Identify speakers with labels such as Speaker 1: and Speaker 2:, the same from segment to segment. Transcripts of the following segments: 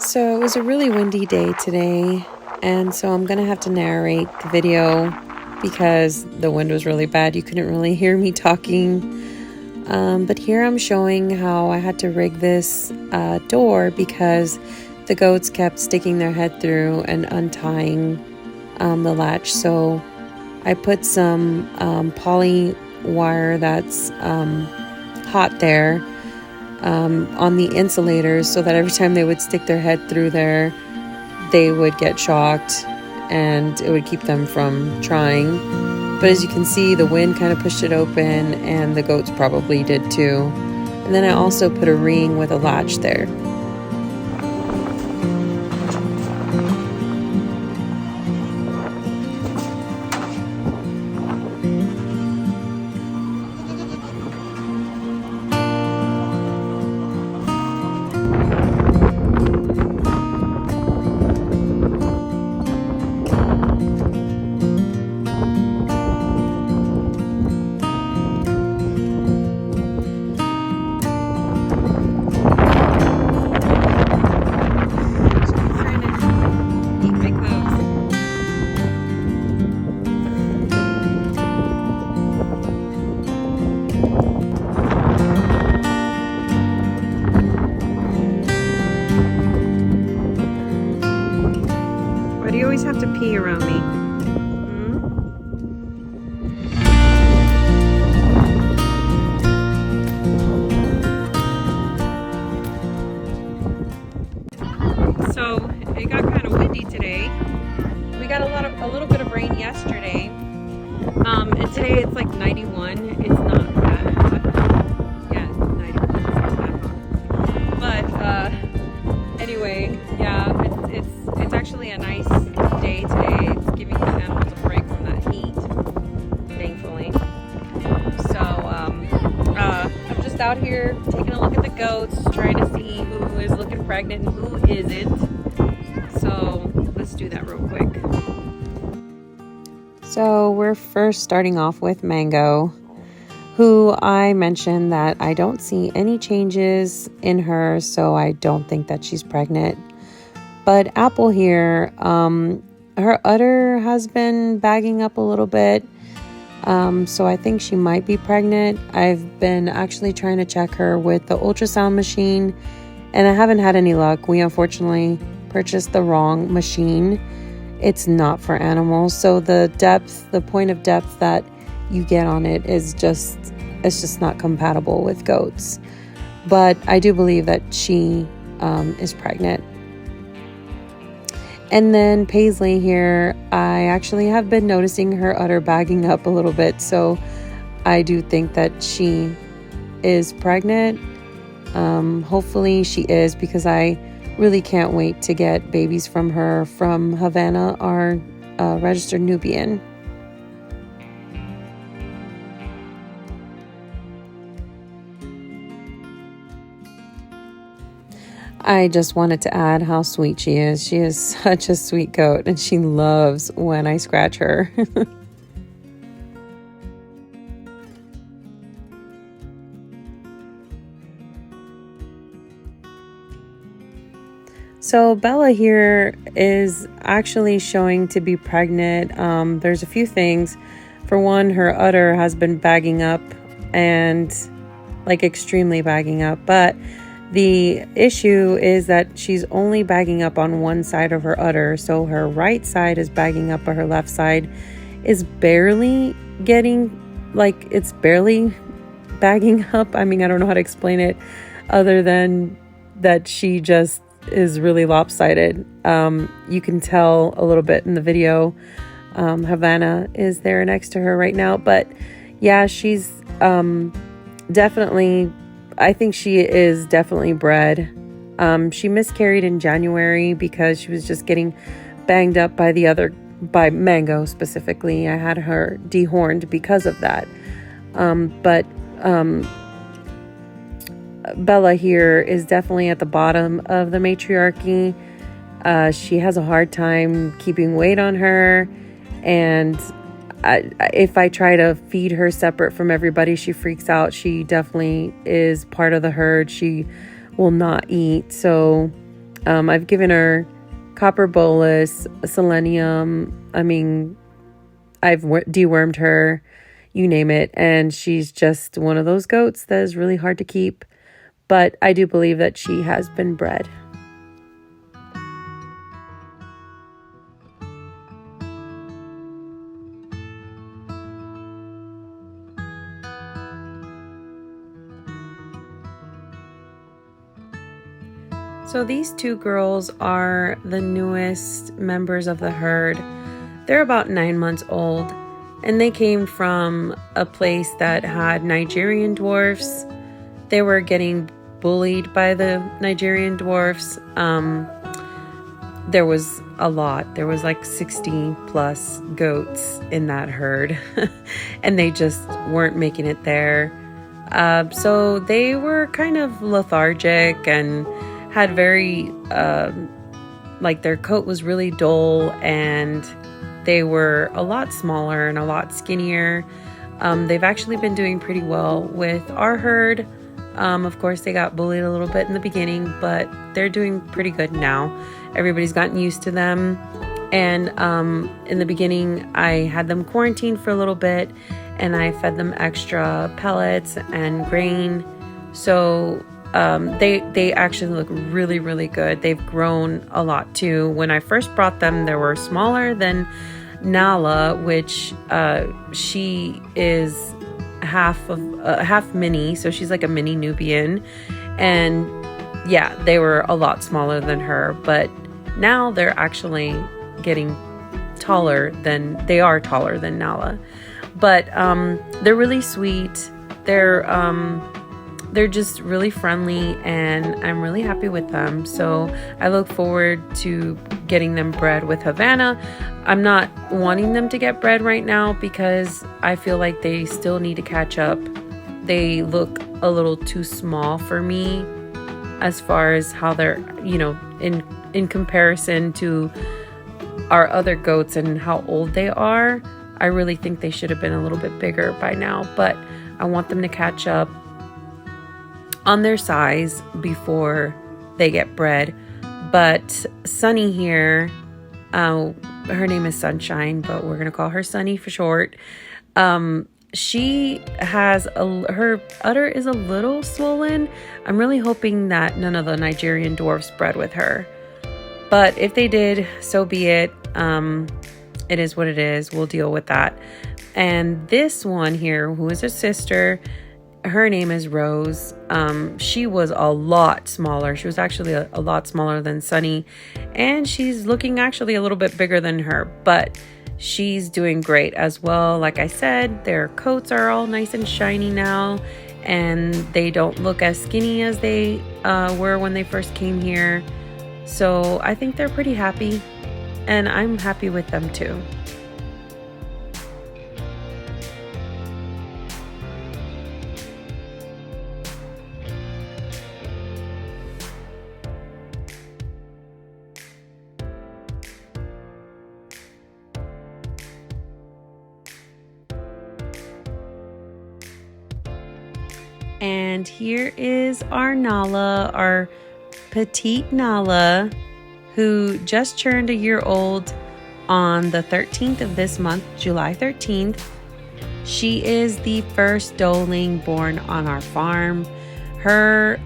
Speaker 1: So it was a really windy day today, and so I'm gonna have to narrate the video because the wind was really bad. You couldn't really hear me talking. But here I'm showing how I had to rig this door because the goats kept sticking their head through and untying the latch. So I put some poly wire that's hot there on the insulators so that every time they would stick their head through there, they would get shocked and it would keep them from trying. But as you can see, the wind kind of pushed it open and the goats probably did too. And then I also put a ring with a latch there. Why do you always have to pee around me? So it got kind of windy today. We got a little bit of rain yesterday. And today it's like 91. It's not that hot. Yeah, 91. It's not that hot. But anyway, yeah, it's actually a nice day today. It's giving the animals a break from that heat, thankfully. So I'm just out here taking a look at the goats, trying to see who is looking pregnant and who isn't. So let's do that real quick. So we're first starting off with Mango, who I mentioned that I don't see any changes in her, so I don't think that she's pregnant. But Apple here, her udder has been bagging up a little bit, so I think she might be pregnant. I've been actually trying to check her with the ultrasound machine, and I haven't had any luck. We unfortunately purchased the wrong machine. It's not for animals, so the point of depth that you get on it is it's just not compatible with goats. But I do believe that she is pregnant. And then Paisley here, I actually have been noticing her udder bagging up a little bit, so I do think that she is pregnant. Hopefully she is, because I really can't wait to get babies from her from Havana, our registered Nubian. I just wanted to add how sweet she is. She is such a sweet goat, and she loves when I scratch her. So Bella here is actually showing to be pregnant. There's a few things. For one, her udder has been bagging up, and like extremely bagging up, but the issue is that she's only bagging up on one side of her udder. So her right side is bagging up, but her left side is barely it's barely bagging up. I mean, I don't know how to explain it other than that she just is really lopsided. You can tell a little bit in the video. Havana is there next to her right now, but yeah, she's definitely, I think she is definitely bred. She miscarried in January because she was just getting banged up by Mango specifically. I had her dehorned because of that. But Bella here is definitely at the bottom of the matriarchy. She has a hard time keeping weight on her, and if I try to feed her separate from everybody, she freaks out. She definitely is part of the herd. She will not eat. So I've given her copper bolus, selenium. I mean, I've dewormed her, you name it. And she's just one of those goats that is really hard to keep. But I do believe that she has been bred. So these two girls are the newest members of the herd. They're about 9 months old, and they came from a place that had Nigerian dwarfs. They were getting bullied by the Nigerian dwarfs. There was a lot. There was like 60 plus goats in that herd, and they just weren't making it there. So they were kind of lethargic and had very, like their coat was really dull, and they were a lot smaller and a lot skinnier. They've actually been doing pretty well with our herd. Of course, they got bullied a little bit in the beginning, but they're doing pretty good now. Everybody's gotten used to them. And in the beginning, I had them quarantined for a little bit, and I fed them extra pellets and grain. So they actually look really, really good. They've grown a lot too. When I first brought them, they were smaller than Nala, which she is half mini, so she's like a mini Nubian. And yeah, they were a lot smaller than her, but now they're actually getting taller than Nala. But they're really sweet. They're just really friendly, and I'm really happy with them. So I look forward to getting them bred with Havana. I'm not wanting them to get bred right now because I feel like they still need to catch up. They look a little too small for me as far as how they're, in comparison to our other goats and how old they are. I really think they should have been a little bit bigger by now, but I want them to catch up on their size before they get bred. But Sunny here, her name is Sunshine, but we're gonna call her Sunny for short. She has her udder is a little swollen. I'm really hoping that none of the Nigerian dwarfs bred with her, but if they did, so be it. It is what it is. We'll deal with that. And this one here, who is a sister, her name is Rose. She was a lot smaller. She was actually a lot smaller than Sunny, and she's looking actually a little bit bigger than her, but she's doing great as well. Like I said, their coats are all nice and shiny now, and they don't look as skinny as they were when they first came here. So I think they're pretty happy, and I'm happy with them too. And here is our Nala, our petite Nala, who just turned a year old on the 13th of this month, July 13th. She is the first doeling born on our farm. Her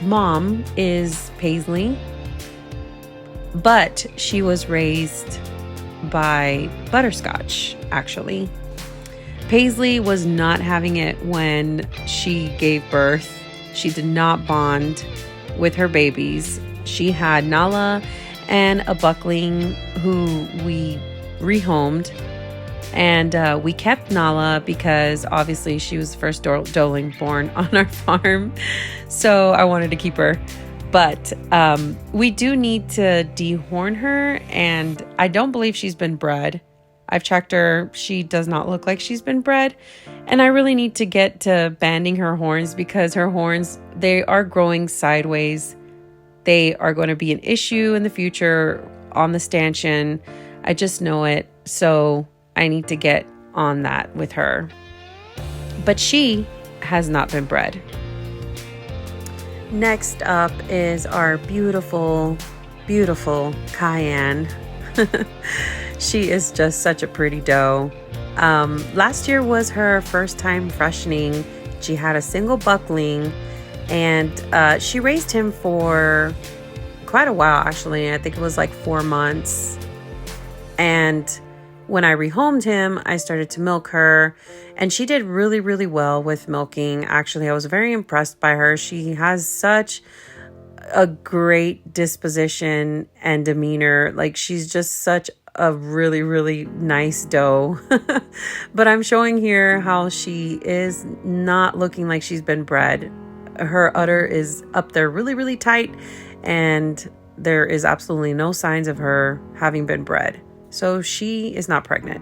Speaker 1: mom is Paisley, but she was raised by Butterscotch, actually. Paisley was not having it when she gave birth. She did not bond with her babies. She had Nala and a buckling who we rehomed, and we kept Nala because obviously she was the first doeling born on our farm, so I wanted to keep her. But we do need to dehorn her, and I don't believe she's been bred. I've checked her. She does not look like she's been bred. And I really need to get to banding her horns because her horns, they are growing sideways. They are going to be an issue in the future on the stanchion. I just know it. So I need to get on that with her. But she has not been bred. Next up is our beautiful, beautiful Cayenne. She is just such a pretty doe. Last year was her first time freshening. She had a single buckling, and she raised him for quite a while, actually. I think it was like 4 months. And when I rehomed him, I started to milk her, and she did really, really well with milking. Actually, I was very impressed by her. She has such a great disposition and demeanor. Like, she's just such a really, really nice doe. But I'm showing here how she is not looking like she's been bred. Her udder is up there really, really tight, and there is absolutely no signs of her having been bred. So she is not pregnant.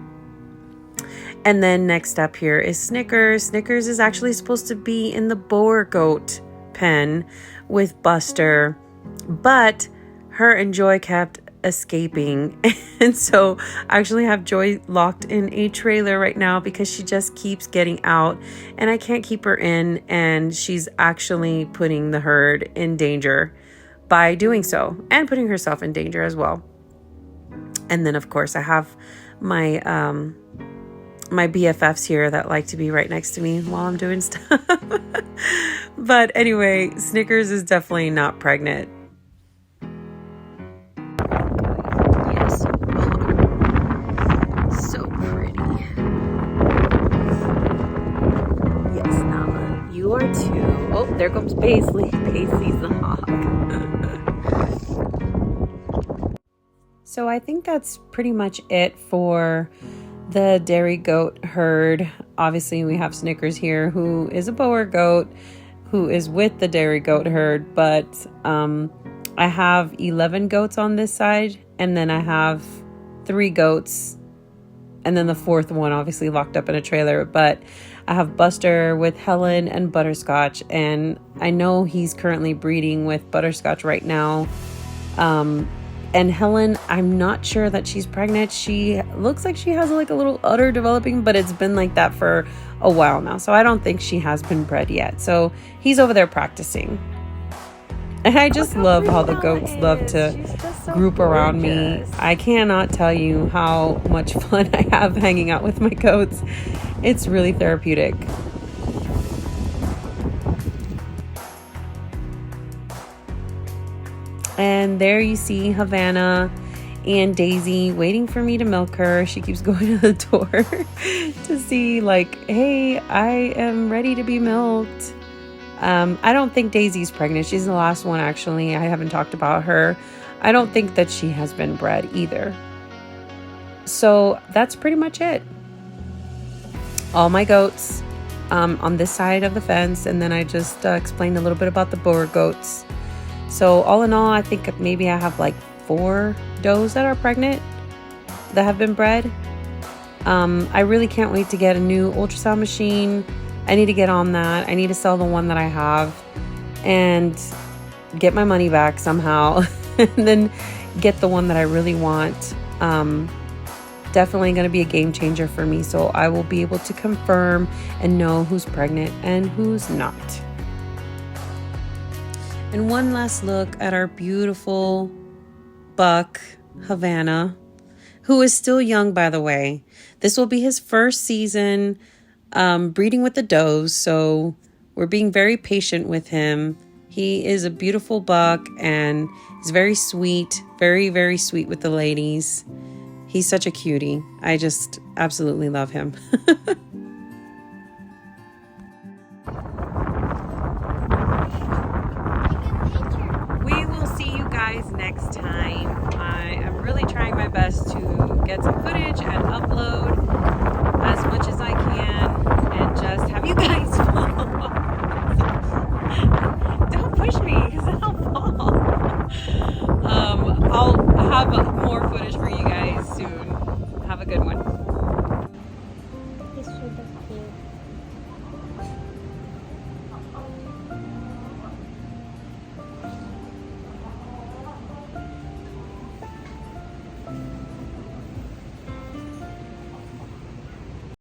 Speaker 1: And then next up here is Snickers. Snickers is actually supposed to be in the Boer goat pen with Buster, but her and Joy kept escaping. And so I actually have Joy locked in a trailer right now because she just keeps getting out and I can't keep her in, and she's actually putting the herd in danger by doing so, and putting herself in danger as well. And then of course I have my my BFFs here that like to be right next to me while I'm doing stuff. But anyway, Snickers is definitely not pregnant. Yes, so pretty. Yes, Nala, you are too. Oh, there comes Paisley. Paisley's the hawk. So I think that's pretty much it for the dairy goat herd. Obviously, we have Snickers here, who is a Boer goat, who is with the dairy goat herd. But I have 11 goats on this side, and then I have 3 goats, and then the 4th one obviously locked up in a trailer. But I have Buster with Helen and Butterscotch, and I know he's currently breeding with Butterscotch right now. And Helen, I'm not sure that she's pregnant. She looks like she has like a little udder developing, but it's been like that for a while now. So I don't think she has been bred yet. So he's over there practicing. And I just love how the goats love to group around me. I cannot tell you how much fun I have hanging out with my goats. It's really therapeutic. And there you see Havana and Daisy waiting for me to milk her. She keeps going to the door to see like, hey, I am ready to be milked. I don't think Daisy's pregnant. She's the last one, actually. I haven't talked about her. I don't think that she has been bred either. So that's pretty much it. All my goats on this side of the fence. And then I just explained a little bit about the Boer goats. So all in all, I think maybe I have like 4 does that are pregnant that have been bred. I really can't wait to get a new ultrasound machine. I need to get on that. I need to sell the one that I have and get my money back somehow and then get the one that I really want. Definitely going to be a game changer for me. So I will be able to confirm and know who's pregnant and who's not. And one last look at our beautiful buck, Havana, who is still young, by the way. This will be his first season breeding with the does, so we're being very patient with him. He is a beautiful buck, and he's very sweet, very, very sweet with the ladies. He's such a cutie. I just absolutely love him.